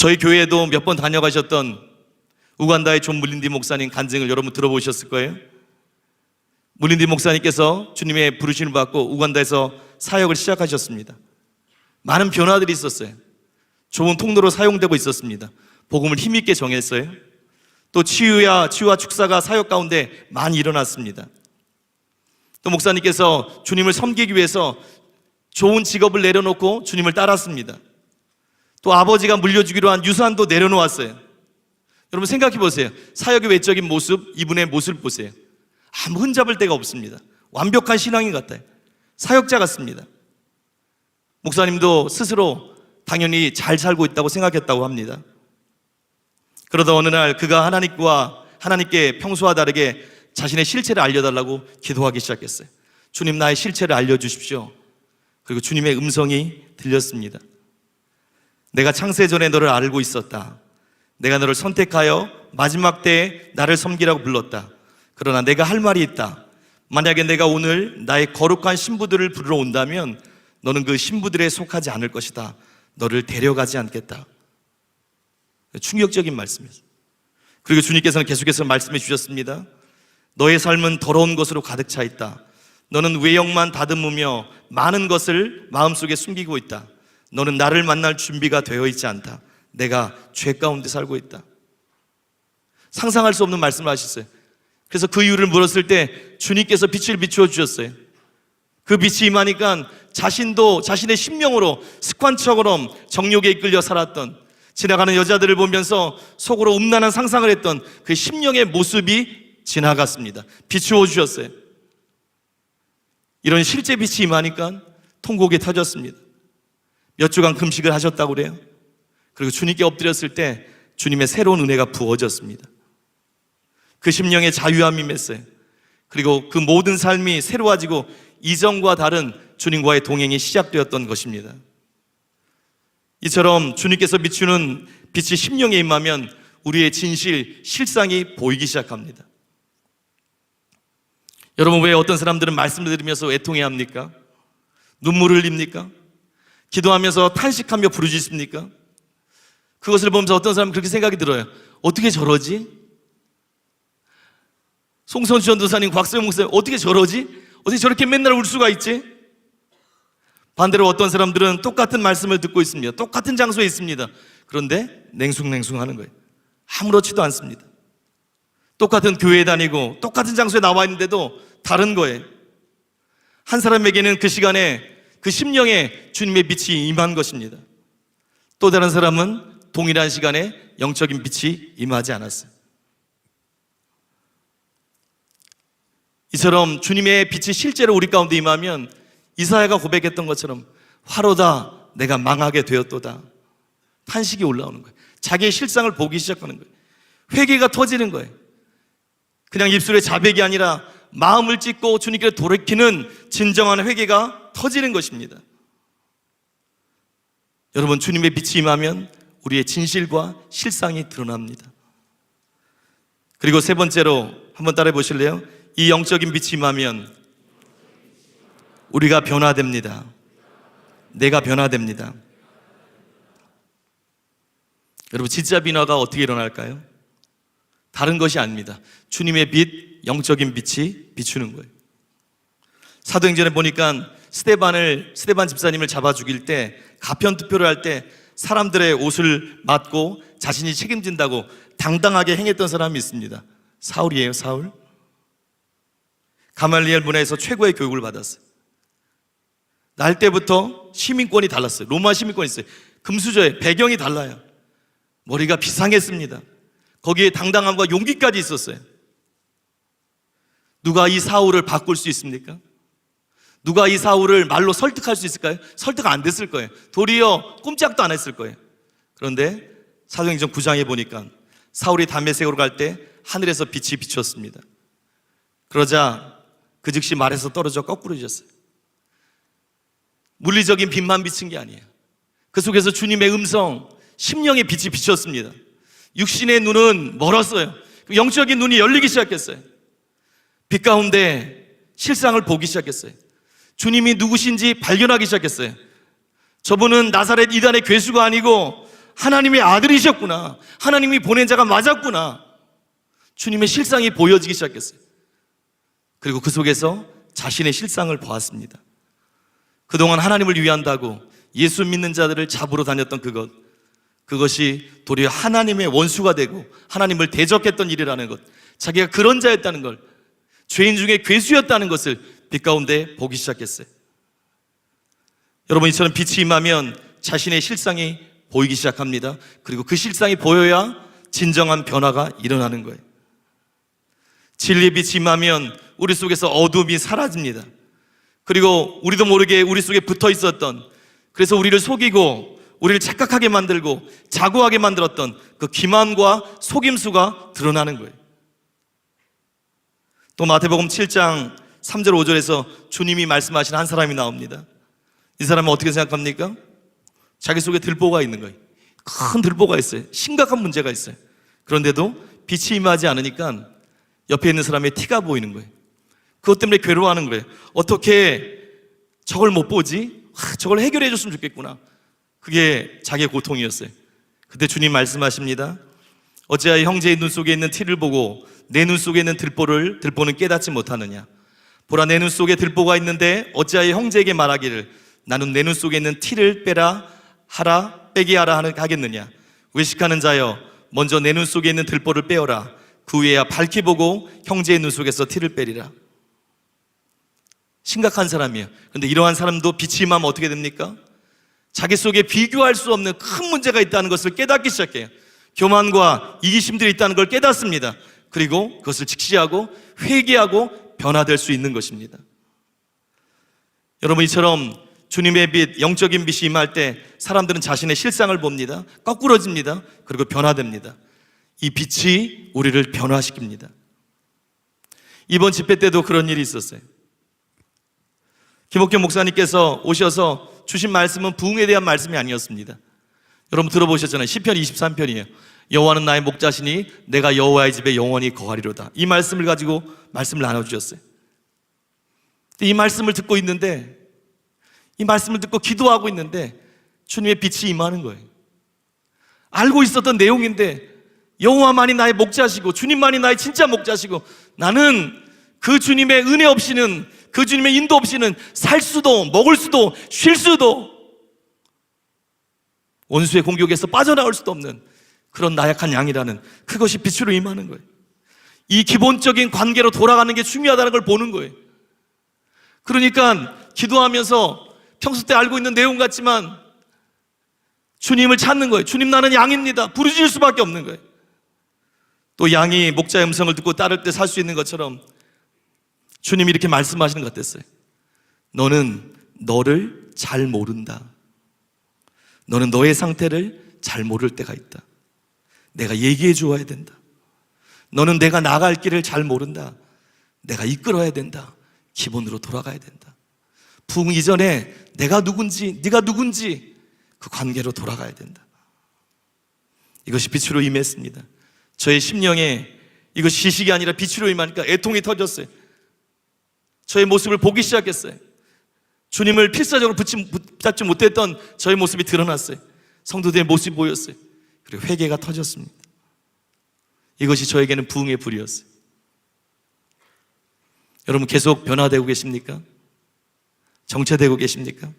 저희 교회에도 몇 번 다녀가셨던 우간다의 존 물린디 목사님 간증을 여러분 들어보셨을 거예요. 물린디 목사님께서 주님의 부르심을 받고 우간다에서 사역을 시작하셨습니다. 많은 변화들이 있었어요. 좋은 통로로 사용되고 있었습니다. 복음을 힘있게 전했어요. 또 치유와 축사가 사역 가운데 많이 일어났습니다. 또 목사님께서 주님을 섬기기 위해서 좋은 직업을 내려놓고 주님을 따랐습니다. 또 아버지가 물려주기로 한 유산도 내려놓았어요. 여러분 생각해 보세요. 사역의 외적인 모습, 이분의 모습을 보세요. 아무 흠잡을 데가 없습니다. 완벽한 신앙인 같아요. 사역자 같습니다. 목사님도 스스로 당연히 잘 살고 있다고 생각했다고 합니다. 그러다 어느 날 그가 하나님께 평소와 다르게 자신의 실체를 알려달라고 기도하기 시작했어요. 주님, 나의 실체를 알려주십시오. 그리고 주님의 음성이 들렸습니다. 내가 창세 전에 너를 알고 있었다. 내가 너를 선택하여 마지막 때에 나를 섬기라고 불렀다. 그러나 내가 할 말이 있다. 만약에 내가 오늘 나의 거룩한 신부들을 부르러 온다면 너는 그 신부들에 속하지 않을 것이다. 너를 데려가지 않겠다. 충격적인 말씀이었어요. 그리고 주님께서는 계속해서 말씀해 주셨습니다. 너의 삶은 더러운 것으로 가득 차 있다. 너는 외형만 다듬으며 많은 것을 마음속에 숨기고 있다. 너는 나를 만날 준비가 되어 있지 않다. 내가 죄 가운데 살고 있다. 상상할 수 없는 말씀을 하셨어요. 그래서 그 이유를 물었을 때 주님께서 빛을 비추어 주셨어요. 그 빛이 임하니까 자신도 자신의 심령으로 습관처럼 정욕에 이끌려 살았던, 지나가는 여자들을 보면서 속으로 음란한 상상을 했던 그 심령의 모습이 지나갔습니다. 비추어 주셨어요. 이런 실제 빛이 임하니까 통곡이 터졌습니다. 몇 주간 금식을 하셨다고 그래요. 그리고 주님께 엎드렸을 때 주님의 새로운 은혜가 부어졌습니다. 그 심령의 자유함이 맺어요. 그리고 그 모든 삶이 새로워지고 이전과 다른 주님과의 동행이 시작되었던 것입니다. 이처럼 주님께서 비추는 빛이 심령에 임하면 우리의 진실, 실상이 보이기 시작합니다. 여러분, 왜 어떤 사람들은 말씀을 들으면서 애통해야 합니까? 눈물을 흘립니까? 기도하면서 탄식하며 부르짖습니까? 그것을 보면서 어떤 사람은 그렇게 생각이 들어요. 어떻게 저러지? 송선주 전도사님, 곽소영 목사님, 어떻게 저러지? 어떻게 저렇게 맨날 울 수가 있지? 반대로 어떤 사람들은 똑같은 말씀을 듣고 있습니다. 똑같은 장소에 있습니다. 그런데 냉숭냉숭 하는 거예요. 아무렇지도 않습니다. 똑같은 교회에 다니고 똑같은 장소에 나와 있는데도 다른 거예요. 한 사람에게는 그 시간에 그 심령에 주님의 빛이 임한 것입니다. 또 다른 사람은 동일한 시간에 영적인 빛이 임하지 않았어요. 이처럼 주님의 빛이 실제로 우리 가운데 임하면 이사야가 고백했던 것처럼 화로다 내가 망하게 되었도다. 탄식이 올라오는 거예요. 자기의 실상을 보기 시작하는 거예요. 회개가 터지는 거예요. 그냥 입술의 자백이 아니라 마음을 찢고 주님께 돌이키는 진정한 회개가 터지는 것입니다. 여러분, 주님의 빛이 임하면 우리의 진실과 실상이 드러납니다. 그리고 세 번째로 한번 따라해 보실래요? 이 영적인 빛이 임하면 우리가 변화됩니다. 내가 변화됩니다. 여러분, 진짜 변화가 어떻게 일어날까요? 다른 것이 아닙니다. 주님의 빛, 영적인 빛이 비추는 거예요. 사도행전에 보니까 스데반 집사님을 잡아 죽일 때, 가편 투표를 할 때 사람들의 옷을 맞고 자신이 책임진다고 당당하게 행했던 사람이 있습니다. 사울이에요, 사울. 가말리엘 문화에서 최고의 교육을 받았어요. 날 때부터 시민권이 달랐어요. 로마 시민권이 있어요. 금수저에 배경이 달라요. 머리가 비상했습니다. 거기에 당당함과 용기까지 있었어요. 누가 이 사울을 바꿀 수 있습니까? 누가 이 사울을 말로 설득할 수 있을까요? 설득 안 됐을 거예요. 도리어 꼼짝도 안 했을 거예요. 그런데 사도행전 9장에 보니까 사울이 다메섹으로 갈 때 하늘에서 빛이 비추었습니다. 그러자 그 즉시 말에서 떨어져 거꾸로 졌어요. 물리적인 빛만 비친 게 아니에요. 그 속에서 주님의 음성, 심령의 빛이 비쳤습니다. 육신의 눈은 멀었어요. 영적인 눈이 열리기 시작했어요. 빛 가운데 실상을 보기 시작했어요. 주님이 누구신지 발견하기 시작했어요. 저분은 나사렛 이단의 괴수가 아니고 하나님의 아들이셨구나, 하나님이 보낸 자가 맞았구나, 주님의 실상이 보여지기 시작했어요. 그리고 그 속에서 자신의 실상을 보았습니다. 그동안 하나님을 위한다고 예수 믿는 자들을 잡으러 다녔던 그것이 도리어 하나님의 원수가 되고 하나님을 대적했던 일이라는 것, 자기가 그런 자였다는 걸, 죄인 중에 괴수였다는 것을 빛 가운데 보기 시작했어요. 여러분, 이처럼 빛이 임하면 자신의 실상이 보이기 시작합니다. 그리고 그 실상이 보여야 진정한 변화가 일어나는 거예요. 진리의 빛이 임하면 우리 속에서 어둠이 사라집니다. 그리고 우리도 모르게 우리 속에 붙어 있었던, 그래서 우리를 속이고 우리를 착각하게 만들고 자고하게 만들었던 그 기만과 속임수가 드러나는 거예요. 또 마태복음 7장 3절 5절에서 주님이 말씀하신 한 사람이 나옵니다. 이 사람은 어떻게 생각합니까? 자기 속에 들보가 있는 거예요. 큰 들보가 있어요. 심각한 문제가 있어요. 그런데도 빛이 임하지 않으니까 옆에 있는 사람의 티가 보이는 거예요. 그것 때문에 괴로워하는 거예요. 어떻게 저걸 못 보지? 저걸 해결해 줬으면 좋겠구나. 그게 자기의 고통이었어요. 그때 주님 말씀하십니다. 어찌하여 형제의 눈 속에 있는 티를 보고 내 눈 속에 있는 들보는 깨닫지 못하느냐. 보라, 내 눈 속에 들보가 있는데 어찌하여 형제에게 말하기를 나는 내 눈 속에 있는 티를 빼라 하라 빼게 하라 하겠느냐. 외식하는 자여, 먼저 내 눈 속에 있는 들보를 빼어라. 그 후에야 밝히 보고 형제의 눈 속에서 티를 빼리라. 심각한 사람이에요. 그런데 이러한 사람도 빛이 임하면 어떻게 됩니까? 자기 속에 비교할 수 없는 큰 문제가 있다는 것을 깨닫기 시작해요. 교만과 이기심들이 있다는 걸 깨닫습니다. 그리고 그것을 직시하고 회개하고 변화될 수 있는 것입니다. 여러분, 이처럼 주님의 빛, 영적인 빛이 임할 때 사람들은 자신의 실상을 봅니다. 거꾸러집니다. 그리고 변화됩니다. 이 빛이 우리를 변화시킵니다. 이번 집회 때도 그런 일이 있었어요. 김옥경 목사님께서 오셔서 주신 말씀은 부흥에 대한 말씀이 아니었습니다. 여러분 들어보셨잖아요. 시편 23편이에요. 여호와는 나의 목자시니 내가 여호와의 집에 영원히 거하리로다. 이 말씀을 가지고 말씀을 나눠주셨어요. 이 말씀을 듣고 있는데, 이 말씀을 듣고 기도하고 있는데 주님의 빛이 임하는 거예요. 알고 있었던 내용인데 여호와만이 나의 목자시고 주님만이 나의 진짜 목자시고 나는 그 주님의 은혜 없이는, 그 주님의 인도 없이는 살 수도 먹을 수도 쉴 수도 원수의 공격에서 빠져나올 수도 없는 그런 나약한 양이라는, 그것이 빛으로 임하는 거예요. 이 기본적인 관계로 돌아가는 게 중요하다는 걸 보는 거예요. 그러니까 기도하면서 평소 때 알고 있는 내용 같지만 주님을 찾는 거예요. 주님, 나는 양입니다. 부르짖을 수밖에 없는 거예요. 또 양이 목자의 음성을 듣고 따를 때 살 수 있는 것처럼 주님이 이렇게 말씀하시는 것 같았어요. 너는 너를 잘 모른다. 너는 너의 상태를 잘 모를 때가 있다. 내가 얘기해 주어야 된다. 너는 내가 나갈 길을 잘 모른다. 내가 이끌어야 된다. 기본으로 돌아가야 된다. 부흥 이전에 내가 누군지, 네가 누군지 그 관계로 돌아가야 된다. 이것이 빛으로 임했습니다. 저의 심령에 이것이 지식이 아니라 빛으로 임하니까 애통이 터졌어요. 저의 모습을 보기 시작했어요. 주님을 필사적으로 붙잡지 못했던 저의 모습이 드러났어요. 성도들의 모습이 보였어요. 그리고 회개가 터졌습니다. 이것이 저에게는 부흥의 불이었어요. 여러분, 계속 변화되고 계십니까? 정체되고 계십니까?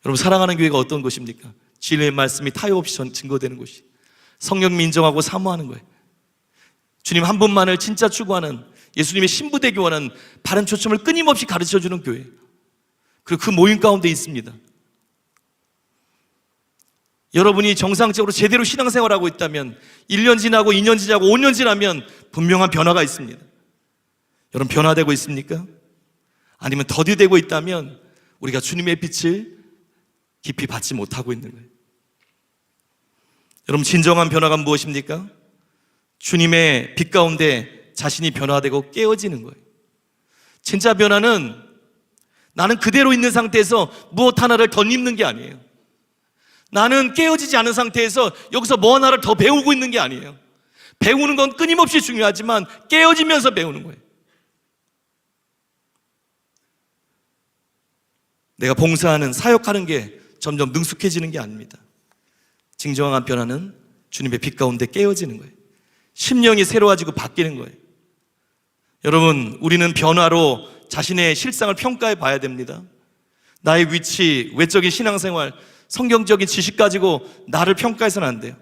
여러분, 사랑하는 교회가 어떤 곳입니까? 진리의 말씀이 타협 없이 증거되는 곳이, 성령님 인정하고 사모하는 거예요. 주님 한 분만을 진짜 추구하는, 예수님의 신부되기 원하는 바른 초점을 끊임없이 가르쳐주는 교회, 그리고 그 모임 가운데 있습니다. 여러분이 정상적으로 제대로 신앙생활하고 있다면 1년 지나고 2년 지나고 5년 지나면 분명한 변화가 있습니다. 여러분, 변화되고 있습니까? 아니면 더디되고 있다면 우리가 주님의 빛을 깊이 받지 못하고 있는 거예요. 여러분, 진정한 변화가 무엇입니까? 주님의 빛 가운데 자신이 변화되고 깨어지는 거예요. 진짜 변화는 나는 그대로 있는 상태에서 무엇 하나를 더 입는 게 아니에요. 나는 깨어지지 않은 상태에서 여기서 뭐 하나를 더 배우고 있는 게 아니에요. 배우는 건 끊임없이 중요하지만 깨어지면서 배우는 거예요. 내가 봉사하는, 사역하는 게 점점 능숙해지는 게 아닙니다. 진정한 변화는 주님의 빛 가운데 깨어지는 거예요. 심령이 새로워지고 바뀌는 거예요. 여러분, 우리는 변화로 자신의 실상을 평가해 봐야 됩니다. 나의 위치, 외적인 신앙생활, 성경적인 지식 가지고 나를 평가해서는 안 돼요.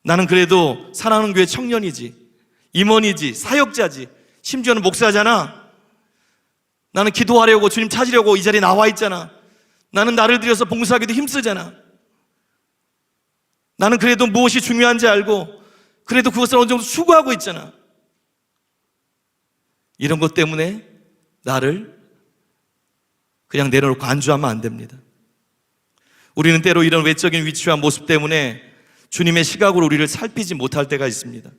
나는 그래도 사랑하는 교회 청년이지, 임원이지, 사역자지, 심지어는 목사잖아. 나는 기도하려고, 주님 찾으려고 이 자리에 나와 있잖아. 나는 나를 들여서 봉사하기도 힘쓰잖아. 나는 그래도 무엇이 중요한지 알고 그래도 그것을 어느 정도 수고하고 있잖아. 이런 것 때문에 나를 그냥 내려놓고 안주하면 안 됩니다. 우리는 때로 이런 외적인 위치와 모습 때문에 주님의 시각으로 우리를 살피지 못할 때가 있습니다.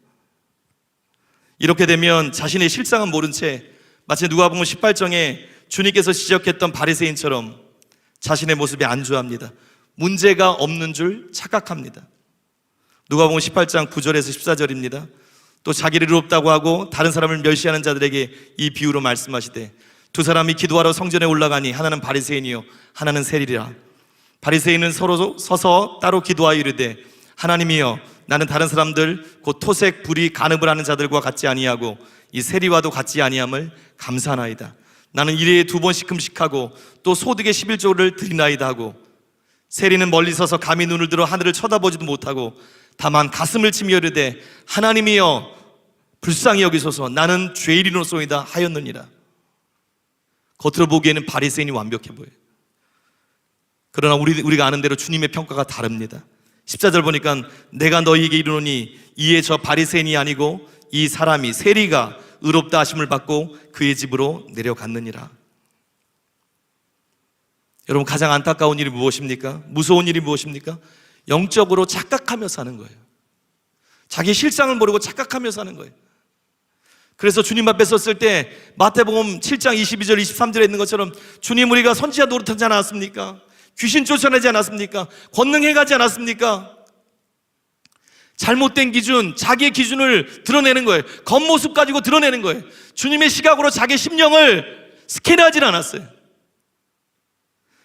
이렇게 되면 자신의 실상은 모른 채 마치 누가복음 18장에 주님께서 지적했던 바리새인처럼 자신의 모습에 안주합니다. 문제가 없는 줄 착각합니다. 누가복음 18장 9절에서 14절입니다. 또 자기를 의롭다고 하고 다른 사람을 멸시하는 자들에게 이 비유로 말씀하시되 두 사람이 기도하러 성전에 올라가니 하나는 바리새인이요 하나는 세리라. 바리새인은 서로 서서 따로 기도하여 이르되 하나님이여 나는 다른 사람들 곧 토색 불의 간음을 하는 자들과 같지 아니하고 이 세리와도 같지 아니함을 감사하나이다. 나는 일회에 2번씩 금식하고 또 소득의 11조를 드리나이다 하고 세리는 멀리 서서 감히 눈을 들어 하늘을 쳐다보지도 못하고 다만 가슴을 치며 이르되 하나님이여 불쌍히 여기소서 나는 죄인이로소이다 하였느니라. 겉으로 보기에는 바리새인이 완벽해 보여요. 그러나 우리가 아는 대로 주님의 평가가 다릅니다. 14절 보니까 내가 너희에게 이르노니 이에 저 바리새인이 아니고 이 사람이 세리가 의롭다 하심을 받고 그의 집으로 내려갔느니라. 여러분, 가장 안타까운 일이 무엇입니까? 무서운 일이 무엇입니까? 영적으로 착각하며 사는 거예요. 자기 실상을 모르고 착각하며 사는 거예요. 그래서 주님 앞에 섰을 때 마태복음 7장 22절 23절에 있는 것처럼 주님, 우리가 선지자 노릇하지 않았습니까? 귀신 쫓아내지 않았습니까? 권능해가지 않았습니까? 잘못된 기준, 자기의 기준을 드러내는 거예요. 겉모습 가지고 드러내는 거예요. 주님의 시각으로 자기 심령을 스캔하지 않았어요.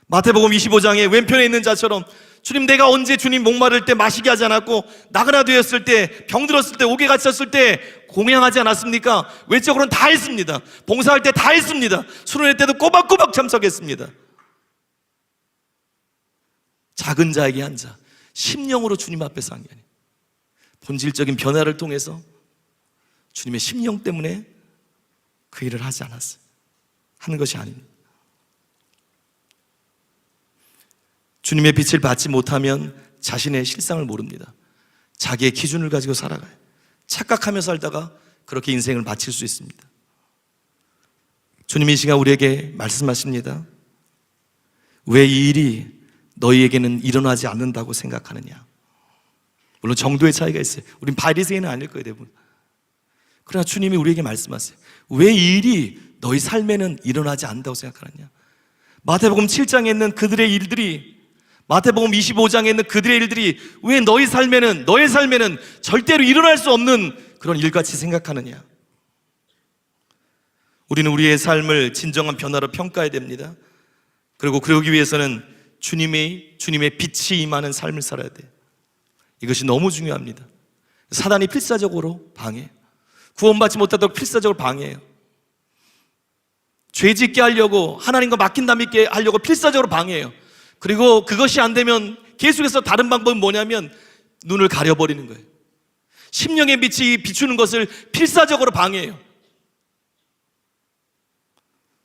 마태복음 25장에 왼편에 있는 자처럼 주님, 내가 언제 주님 목마를 때 마시게 하지 않았고 나그나 되었을 때, 병들었을 때, 옥에 갇혔을 때 공양하지 않았습니까? 외적으로는 다 했습니다. 봉사할 때 다 했습니다. 수련회 때도 꼬박꼬박 참석했습니다. 작은 자에게 한 자, 심령으로 주님 앞에 산 게 아니에요. 본질적인 변화를 통해서 주님의 심령 때문에 그 일을 하지 않았어요. 하는 것이 아닙니다. 주님의 빛을 받지 못하면 자신의 실상을 모릅니다. 자기의 기준을 가지고 살아가요. 착각하며 살다가 그렇게 인생을 마칠 수 있습니다. 주님이 이 시간 우리에게 말씀하십니다. 왜 이 일이 너희에게는 일어나지 않는다고 생각하느냐? 물론 정도의 차이가 있어요. 우린 바리새인은 아닐 거예요, 대부분. 그러나 주님이 우리에게 말씀하세요. 왜 이 일이 너희 삶에는 일어나지 않는다고 생각하느냐? 마태복음 7장에 있는 그들의 일들이, 마태복음 25장에 있는 그들의 일들이 왜 너희 삶에는 절대로 일어날 수 없는 그런 일같이 생각하느냐? 우리는 우리의 삶을 진정한 변화로 평가해야 됩니다. 그리고 그러기 위해서는 주님의 빛이 임하는 삶을 살아야 돼요. 이것이 너무 중요합니다. 사단이 필사적으로 방해해요. 구원받지 못하도록 필사적으로 방해해요. 죄 짓게 하려고, 하나님과 맡긴다 믿게 하려고 필사적으로 방해해요. 그리고 그것이 안 되면 계속해서 다른 방법은 뭐냐면 눈을 가려버리는 거예요. 심령의 빛이 비추는 것을 필사적으로 방해해요.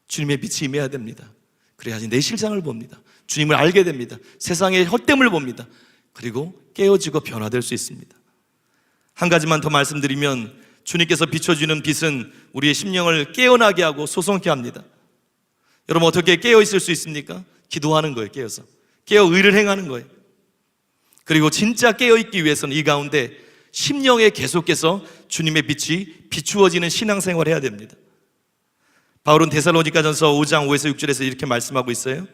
주님의 빛이 임해야 됩니다. 그래야지 내 실상을 봅니다. 주님을 알게 됩니다. 세상의 헛됨을 봅니다. 그리고 깨어지고 변화될 수 있습니다. 한 가지만 더 말씀드리면, 주님께서 비춰주는 빛은 우리의 심령을 깨어나게 하고 소성케 합니다. 여러분, 어떻게 깨어 있을 수 있습니까? 기도하는 거예요. 깨어서 깨어 의를 행하는 거예요. 그리고 진짜 깨어 있기 위해서는 이 가운데 심령에 계속해서 주님의 빛이 비추어지는 신앙생활을 해야 됩니다. 바울은 데살로니가전서 5장 5에서 6절에서 이렇게 말씀하고 있어요.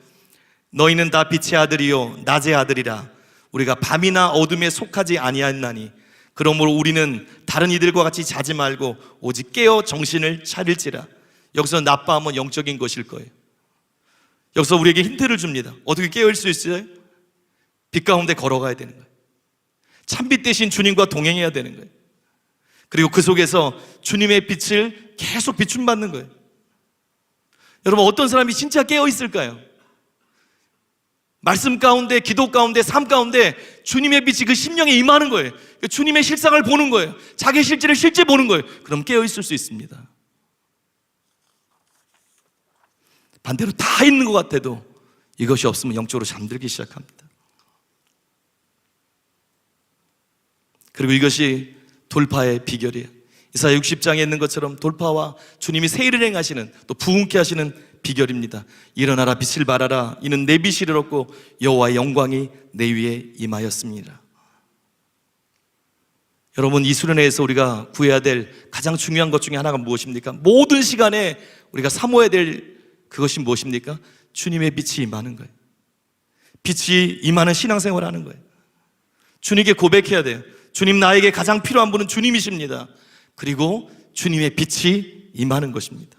너희는 다 빛의 아들이요 낮의 아들이라. 우리가 밤이나 어둠에 속하지 아니하나니 그러므로 우리는 다른 이들과 같이 자지 말고 오직 깨어 정신을 차릴지라. 여기서 나빠하면 영적인 것일 거예요. 여기서 우리에게 힌트를 줍니다. 어떻게 깨어있을 수 있어요? 빛 가운데 걸어가야 되는 거예요. 참빛 대신 주님과 동행해야 되는 거예요. 그리고 그 속에서 주님의 빛을 계속 비춤받는 거예요. 여러분, 어떤 사람이 진짜 깨어 있을까요? 말씀 가운데, 기도 가운데, 삶 가운데 주님의 빛이 그 심령에 임하는 거예요. 주님의 실상을 보는 거예요. 자기 실제를 실제 보는 거예요. 그럼 깨어 있을 수 있습니다. 반대로 다 있는 것 같아도 이것이 없으면 영적으로 잠들기 시작합니다. 그리고 이것이 돌파의 비결이에요. 이사야 60장에 있는 것처럼 돌파와 주님이 새 일을 행하시는, 또 부흥케 하시는 비결입니다. 일어나라, 빛을 발하라. 이는 내 빛이 이르렀고 여호와의 영광이 내 위에 임하였습니다. 여러분, 이 수련회에서 우리가 구해야 될 가장 중요한 것 중에 하나가 무엇입니까? 모든 시간에 우리가 사모해야 될 그것이 무엇입니까? 주님의 빛이 임하는 거예요. 빛이 임하는 신앙생활을 하는 거예요. 주님께 고백해야 돼요. 주님, 나에게 가장 필요한 분은 주님이십니다. 그리고 주님의 빛이 임하는 것입니다.